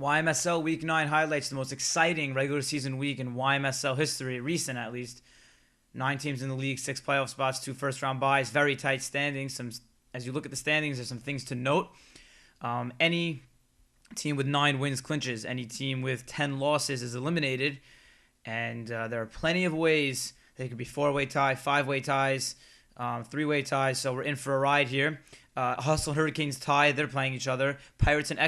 YMSL Week 9 highlights the most exciting regular season week in YMSL history, recent at least. 9 teams in the league, 6 playoff spots, 2 first-round byes, very tight standings. As you look at the standings, there's some things to note. Any team with 9 wins clinches. Any team with 10 losses is eliminated. And there are plenty of ways. They could be 4-way tie, 5-way ties, 3-way ties. So we're in for a ride here. Hustle and Hurricanes tied. They're playing each other. Pirates and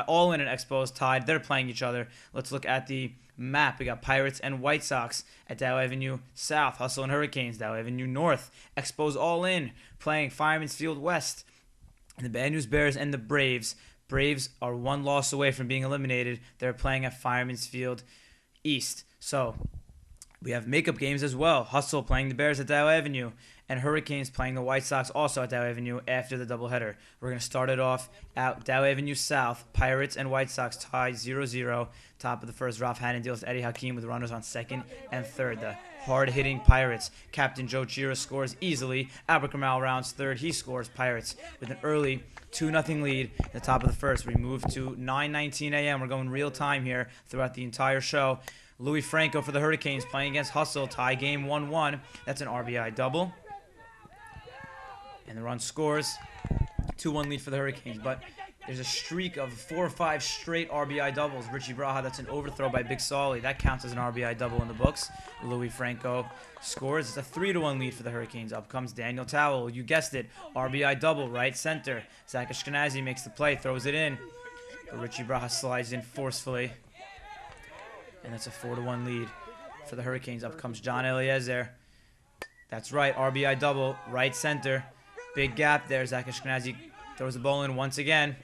All In and Expos tied. They're playing each other. Let's look at the map. We got Pirates and White Sox at Dow Avenue South. Hustle and Hurricanes, Dow Avenue North. Expos All In playing Fireman's Field West. And the Bad News Bears and the Braves. Braves are 1 loss away from being eliminated. They're playing at Fireman's Field East. So we have makeup games as well. Hustle playing the Bears at Dow Avenue, and Hurricanes playing the White Sox also at Dow Avenue after the doubleheader. We're going to start it off at Dow Avenue South. Pirates and White Sox tie 0-0. Top of the first, Ralph Hannon deals to Eddie Hakeem with runners on second and third. The hard-hitting Pirates. Captain Joe Chira scores easily. Albert Kamal rounds third. He scores. Pirates with an early 2-0 lead at the top of the first. We move to 9:19 a.m. We're going real time here throughout the entire show. Louis Franco for the Hurricanes playing against Hustle. Tie game 1-1. That's an RBI double. And the run scores. 2-1 lead for the Hurricanes. But there's a streak of 4 or 5 straight RBI doubles. Richie Braha, that's an overthrow by Big Solly. That counts as an RBI double in the books. Louis Franco scores. It's a 3-1 lead for the Hurricanes. Up comes Daniel Tawil. You guessed it. RBI double, right center. Zach Ashkenazi makes the play, throws it in. But Richie Braha slides in forcefully. And that's a 4-1 lead for the Hurricanes. Up comes John Eliezer. That's right, RBI double, right center. Big gap there. Zach Ashkenazi throws the ball in once again.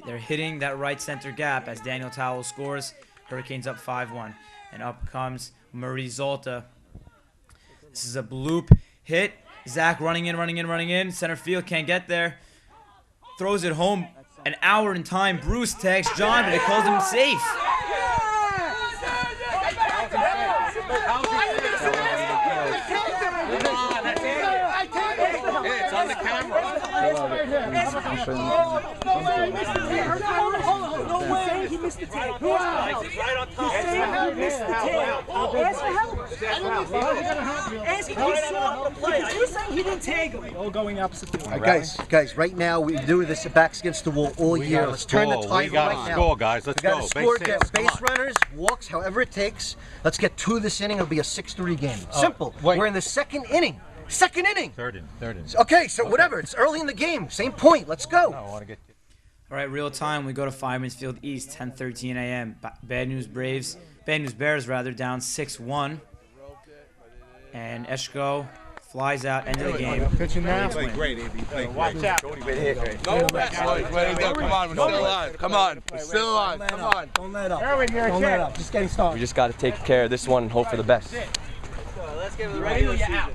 They're hitting that right center gap as Daniel Tawil scores. Hurricanes up 5-1. And up comes Murray Zolta. This is a bloop hit. Zach running in. Center field can't get there. Throws it home. An hour in time. Bruce tags John, but it calls him safe. It's on the camera. No way. He missed the tape. Right on top. He missed the tape. Ask for help. Ask him to stop the play. You're saying he didn't tag him. All going opposite the wall. Guys, right now we do this backs against the wall all year. Let's turn the tide right now. Score, guys. Let's go. Score, get base runners, walks, however it takes. Let's get to this inning. It'll be a 6-3 game. Simple. We're in the second inning. Third inning. Okay, so whatever. It's early in the game. Same point. Let's go. All right, real time. We go to Fireman's Field East, 10:13 a.m. Bad News Bears down 6-1. And Eshko flies out, end of the game. Pitching now. Great, AB. Watch out. Come on, we're still alive. Come on. Don't let up. Don't let up. Just getting started. We just got to take care of this one and hope for the best. Let's get the regular season.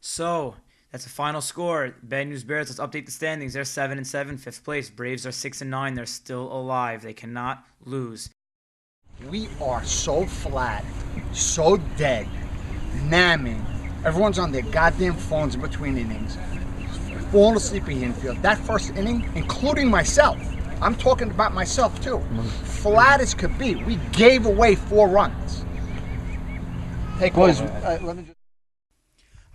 So that's the final score. Bad News Bears, let's update the standings. They're 7-7, 5th place. Braves are 6-9. They're still alive. They cannot lose. We are so flat, so dead, namming. Everyone's on their goddamn phones in between innings, falling asleep in the infield. That first inning, including myself, I'm talking about myself too, flat as could be. We gave away 4 runs. Take over.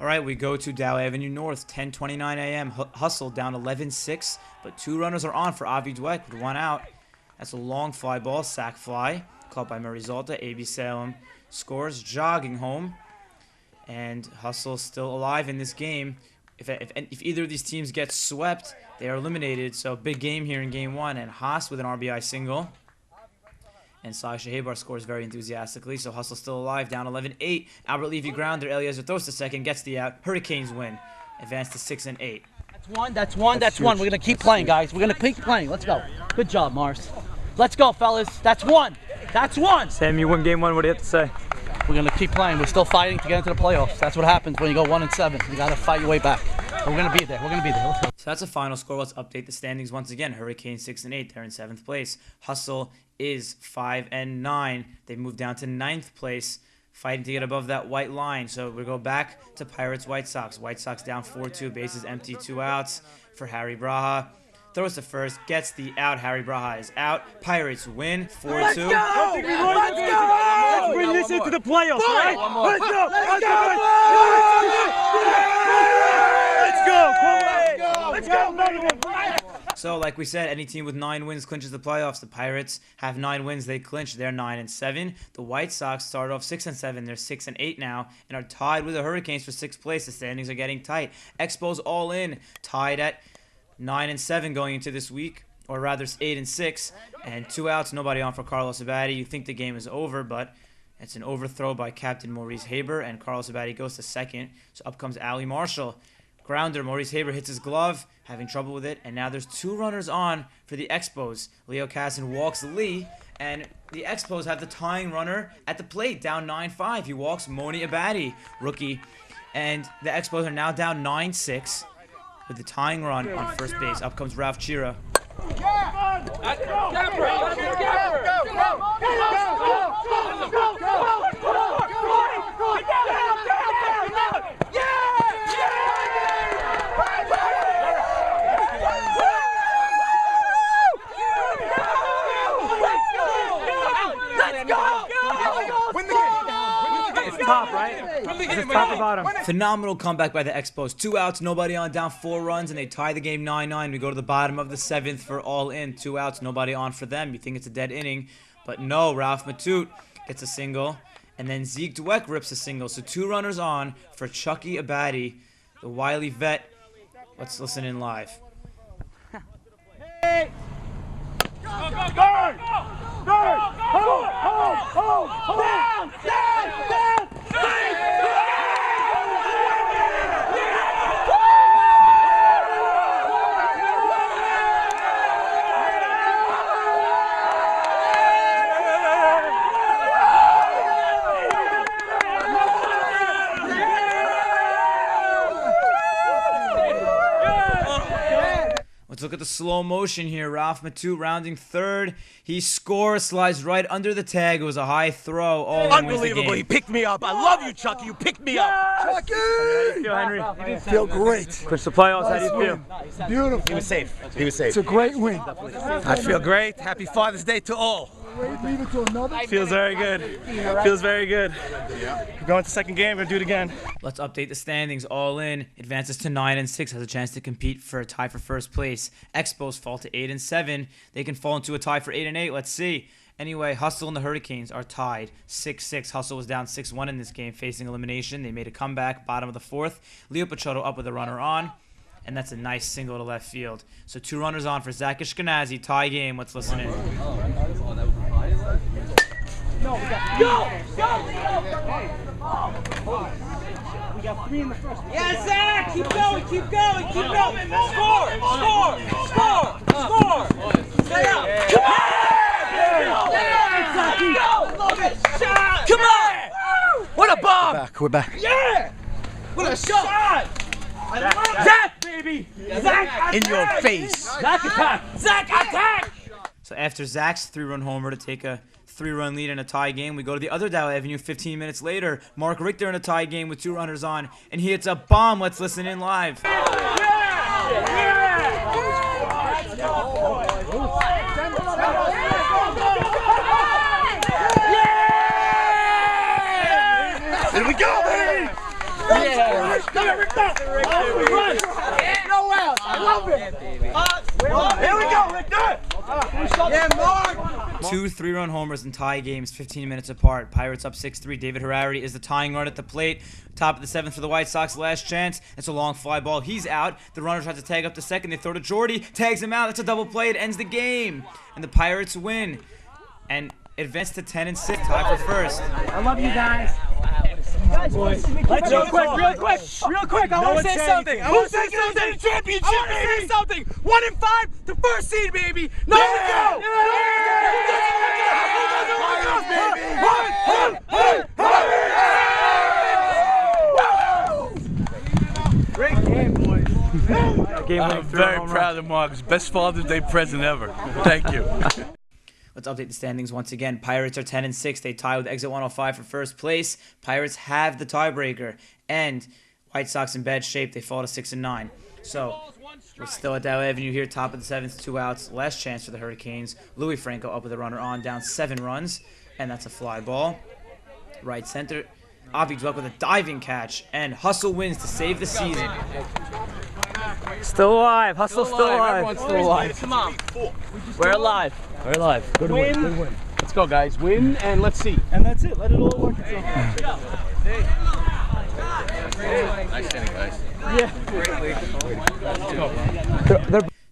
All right, we go to Dow Avenue North, 10:29 a.m. Hustle down 11-6, but 2 runners are on for Avi Dweck with 1 out. That's a long fly ball, sac fly, caught by Murray Zolta. A.B. Salem scores, jogging home, and Hustle's still alive in this game. If either of these teams gets swept, they are eliminated. So big game here in Game 1, and Haas with an RBI single. And Sasha Habar scores very enthusiastically, so Hustle's still alive, down 11-8. Albert Levy grounder, Eliezer throws to second, gets the out. Hurricanes win, advance to 6-8. That's one. We're going to keep playing, guys. We're going to keep playing. Let's go. Good job, Mars. Let's go, fellas. That's one. Sam, you win Game 1. What do you have to say? We're going to keep playing. We're still fighting to get into the playoffs. That's what happens when you go 1-7. You got to fight your way back. But we're going to be there. Let's go. So that's a final score. Let's update the standings once again. Hurricanes 6-8. They're in 7th place. Hustle is 5-9. They've moved down to 9th place, fighting to get above that white line. So we go back to Pirates White Sox. White Sox down 4-2. Bases empty, 2 outs for Harry Braha. throws to first, gets the out. Harry Braha is out. Pirates win 4-2. Let's go! Let's bring this into the playoffs, right? Let's go! Let's go! Let's go! Let's go! So, like we said, any team with 9 wins clinches the playoffs. The Pirates have 9 wins; they clinch. They're 9-7. The White Sox started off 6-7. They're 6-8 now, and are tied with the Hurricanes for 6th place. The standings are getting tight. Expos all in, tied at 9-7 going into this week, or rather 8-6, and 2 outs, nobody on for Carlos Abadie. You think the game is over, but it's an overthrow by Captain Maurice Haber, and Carlos Abadie goes to second. So up comes Ali Marshall. Grounder, Maurice Haber hits his glove, having trouble with it, and now there's 2 runners on for the Expos. Leo Casson walks Lee, and the Expos have the tying runner at the plate, down 9-5. He walks Moni Abadie, rookie, and the Expos are now down 9-6 with the tying run on first base. Up comes Ralph Chira. Top, right? Just top to bottom. Phenomenal comeback by the Expos. 2 outs, nobody on, down 4 runs, and they tie the game 9-9. We go to the bottom of the 7th for all in. 2 outs, nobody on for them. You think it's a dead inning, but no. Ralph Matute gets a single, and then Zeke Dweck rips a single. So 2 runners on for Chucky Abadie, the wily vet. Let's listen in live. Hey! Go, go, go! Hold! Down! Let's look at the slow motion here. Ralph Matute rounding third. He scores, slides right under the tag. It was a high throw. Unbelievable. He picked me up. I love you, Chucky. You picked me up. Chucky! How do you feel, Henry? I feel great. Clinch the playoffs. How do you feel? Beautiful. He was safe. He was safe. It's a great win. I feel great. Happy Father's Day to all. Leave it to another. Feels very good. Feels very good. We're going to second game. We're going to do it again. Let's update the standings. All in advances to 9-6, has a chance to compete for a tie for first place. Expos fall to 8-7. They can fall into a tie for 8-8. Let's see. Anyway, Hustle and the Hurricanes are tied 6-6. Hustle was down 6-1 in this game, facing elimination. They made a comeback, bottom of the 4th. Leo Pachotto up with a runner on, and that's a nice single to left field. So 2 runners on for Zach Ashkenazi. Tie game. Let's listen in. Go! We got 3 in the first. Yeah, Zach! Keep going! Keep going! Keep going! Score! Stay up! Come on! What a bomb! We're back. Yeah! What a shot! Zach, baby! Zach, In your face. Zach attack! Zach, attack! So after Zach's 3-run homer to take a 3-run lead in a tie game, we go to the other Dow Avenue 15 minutes later. Mark Richter in a tie game with 2 runners on, and he hits a bomb. Let's listen in live. Here we go, baby! No outs! I love it! Here we go, Richter! Yeah, Mark! 2 3-run homers in tie games, 15 minutes apart. Pirates up 6-3. David Harari is the tying run at the plate. Top of the 7th for the White Sox. Last chance. It's a long fly ball. He's out. The runner tries to tag up to second. They throw to Jordy. Tags him out. That's a double play. It ends the game. And the Pirates win. And advance to 10-6. Tie for first. I love you guys. Guys, let's real quick. I want to say something. I want to say something. Championship, I want to say something. 1-5 to first seed, baby. No, go! Great game, boys. I'm very proud of Mark's best Father's Day present ever. Thank you. Let's update the standings once again. Pirates are 10-6. They tie with exit 105 for first place. Pirates have the tiebreaker. And White Sox in bad shape. They fall to 6-9. So We're still at Dow Avenue here, top of the 7th, 2 outs. Last chance for the Hurricanes. Louis Franco up with a runner on, down 7 runs, and that's a fly ball. Right center, Avi Dweck with a diving catch, and Hustle wins to save the season. Still alive. Hustle still alive. Everyone's still alive. Come on. We're alive. We're alive. Good win. Good win. Let's go, guys. Win, and let's see. And that's it. Let it all work itself out. Nice inning, guys.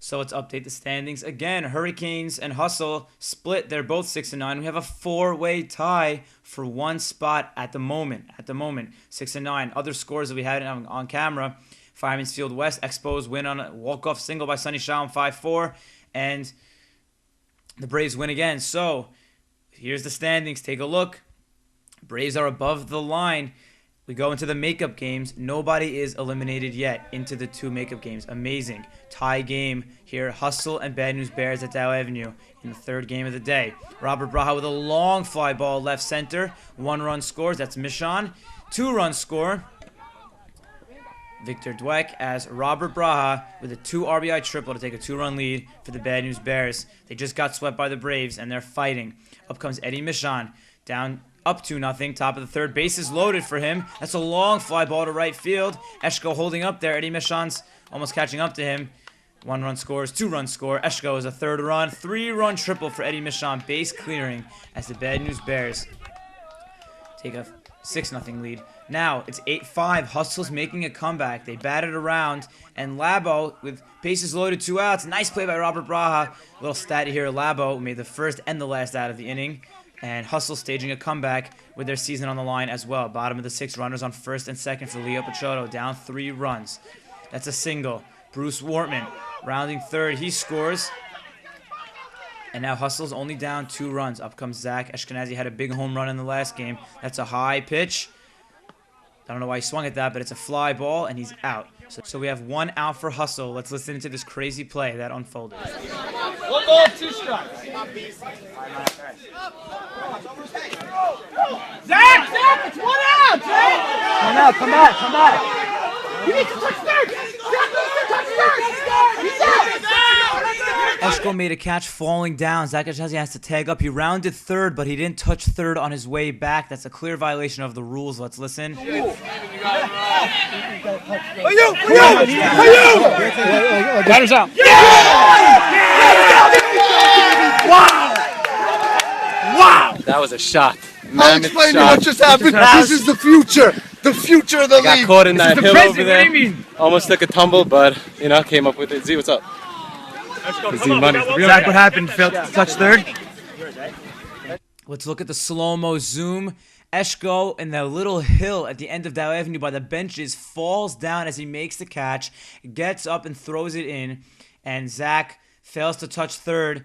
So let's update the standings again. Hurricanes and Hustle split. They're both 6-9. We have a 4-way tie for 1 spot at the moment. 6-9. Other scores that we had on camera: Fireman's Field West, Expos win on a walk-off single by Sonny Shalom 5-4, and the Braves win again. So here's the standings. Take a look. Braves are above the line. We go into the makeup games. Nobody is eliminated yet into the 2 makeup games. Amazing. Tie game here. Hustle and Bad News Bears at Dow Avenue in the 3rd game of the day. Robert Braha with a long fly ball left center. 1 run scores. That's Michon. 2 runs score. Victor Dweck as Robert Braha with a 2 RBI triple to take a 2-run lead for the Bad News Bears. They just got swept by the Braves, and they're fighting. Up comes Eddie Michon. Down up 2-0. Top of the 3rd. Bases loaded for him. That's a long fly ball to right field. Eshko holding up there. Eddie Michon's almost catching up to him. 1 run scores. 2 run score. Eshko is a 3rd run. 3-run triple for Eddie Michon. Base clearing as the Bad News Bears take a 6-0 lead. Now it's 8-5. Hustle's making a comeback. They batted around, and Labo with bases loaded, 2 outs. Nice play by Robert Braha. Little stat here: Labo made the first and the last out of the inning, and Hustle staging a comeback with their season on the line as well. Bottom of the 6th, runners on 1st and 2nd for Leo Pachotto, down 3 runs. That's a single. Bruce Wortman rounding 3rd. He scores. And now Hustle's only down 2 runs. Up comes Zach Ashkenazi. Had a big home run in the last game. That's a high pitch. I don't know why he swung at that, but it's a fly ball, and he's out. So we have 1 out for Hustle. Let's listen to this crazy play that unfolded. 1 ball, 2 strikes. Zach, it's 1 out, Zach! Come back. You need to touch 3rd! Zach needs to touch 3rd! He's out! Eshko made a catch falling down. Zach Ashkenazi has to tag up. He rounded 3rd, but he didn't touch 3rd on his way back. That's a clear violation of the rules. Let's listen. Batter's out. Wow. That was a shot. I'll explain to you what just happened. This is the future. The future of the Got league. caught in that hill over there. What do you mean? Almost took a tumble, but, came up with it. Z, what's up? Z money. Zach, what happened? Failed to touch 3rd? Let's look at the slow-mo zoom. Eshko in the little hill at the end of Dow Avenue by the benches falls down as he makes the catch, gets up and throws it in, and Zach fails to touch 3rd.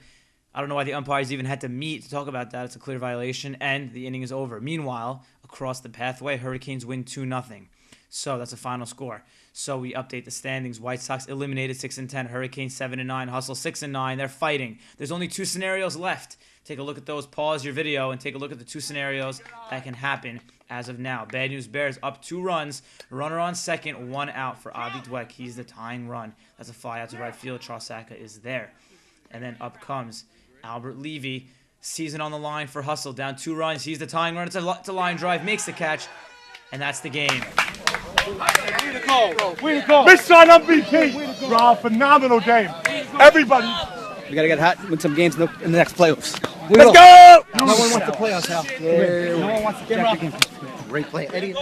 I don't know why the umpires even had to meet to talk about that. It's a clear violation, and the inning is over. Meanwhile, across the pathway, Hurricanes win 2-0. So that's a final score. So we update the standings. White Sox eliminated 6-10. Hurricanes 7-9. Hustle 6-9. They're fighting. There's only 2 scenarios left. Take a look at those. Pause your video and take a look at the 2 scenarios that can happen as of now. Bad News Bears up 2 runs. Runner on 2nd. 1 out for Avi Dweck. He's the tying run. That's a fly out to right field. Charles Saka is there. And then up comes Albert Levy. Season on the line for Hustle. Down 2 runs. He's the tying run. It's a line drive. Makes the catch. And that's the game. Way to go. Mission MVP. Bro, phenomenal game. Everybody. We gotta get hot, win some games in the next playoffs. Let's go. No one wants to play us, Hal. No one wants to check the game. Great play. Eddie.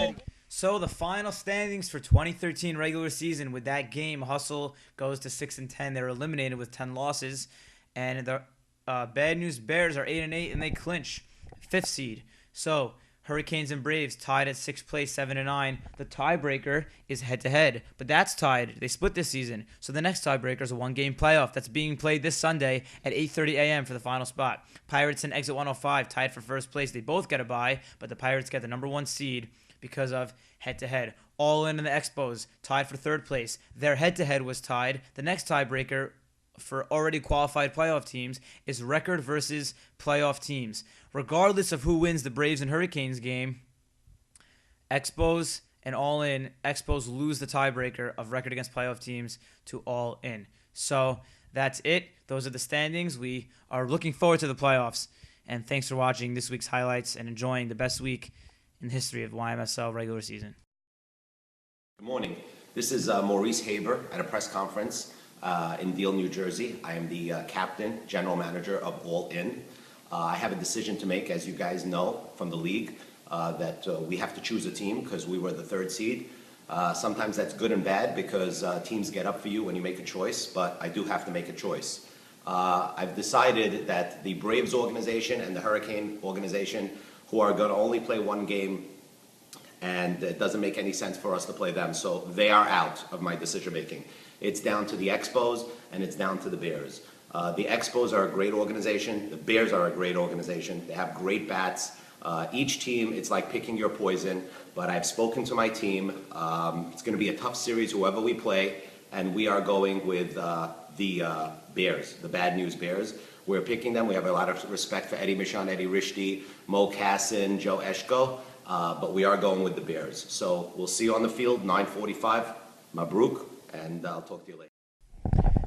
So the final standings for 2013 regular season with that game, Hustle goes to 6-10. They're eliminated with 10 losses. And the Bad News Bears are 8-8, and they clinch 5th seed. So Hurricanes and Braves tied at 6th place, 7-9. The tiebreaker is head-to-head, but that's tied. They split this season. So the next tiebreaker is a 1-game playoff that's being played this Sunday at 8:30 a.m. for the final spot. Pirates and Exit 105 tied for 1st place. They both get a bye, but the Pirates get the number 1 seed because of head-to-head. All in the Expos tied for 3rd place. Their head-to-head was tied. The next tiebreaker for already qualified playoff teams is record versus playoff teams. Regardless of who wins the Braves and Hurricanes game, Expos and All In, Expos lose the tiebreaker of record against playoff teams to All In. So that's it. Those are the standings. We are looking forward to the playoffs. And thanks for watching this week's highlights and enjoying the best week in the history of YMSL regular season. Good morning. This is Maurice Haber at a press conference in Deal, New Jersey. I am the captain, general manager of All In. I have a decision to make, as you guys know from the league, that we have to choose a team because we were the third seed. Sometimes that's good and bad because teams get up for you when you make a choice, but I do have to make a choice. I've decided that the Braves organization and the Hurricane organization, who are going to only play one game, and it doesn't make any sense for us to play them, so they are out of my decision making. It's down to the Expos and it's down to the Bears. The Expos are a great organization. The Bears are a great organization. They have great bats. Each team, it's like picking your poison, but I've spoken to my team. It's going to be a tough series, whoever we play, and we are going with the Bears, the Bad News Bears. We're picking them. We have a lot of respect for Eddie Michon, Eddie Rishdi, Mo Kassin, Joe Eshko, but we are going with the Bears. So we'll see you on the field, 9:45. Mabruk, and I'll talk to you later.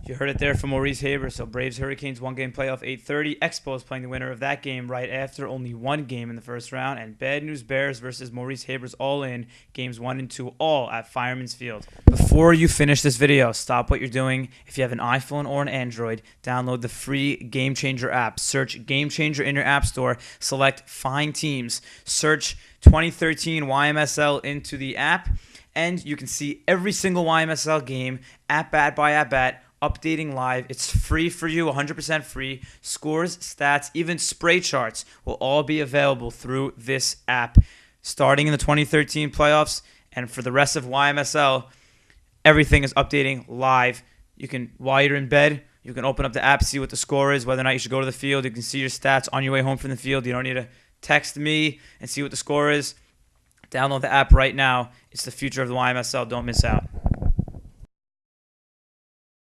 You heard it there from Maurice Haber. So Braves Hurricanes 1-game playoff 8:30. Expos playing the winner of that game right after only one game in the first round. And Bad News Bears versus Maurice Haber's All In games 1 and 2 all at Fireman's Field. Before you finish this video, stop what you're doing. If you have an iPhone or an Android, download the free Game Changer app. Search Game Changer in your app store. Select Find Teams. Search 2013 YMSL into the app. And you can see every single YMSL game at bat by at bat, updating live. It's free for you, 100% free. Scores, stats, even spray charts will all be available through this app. Starting in the 2013 playoffs and for the rest of YMSL, everything is updating live. You can, while you're in bed, you can open up the app, see what the score is, whether or not you should go to the field. You can see your stats on your way home from the field. You don't need to text me and see what the score is. Download the app right now. It's the future of the YMSL. Don't miss out.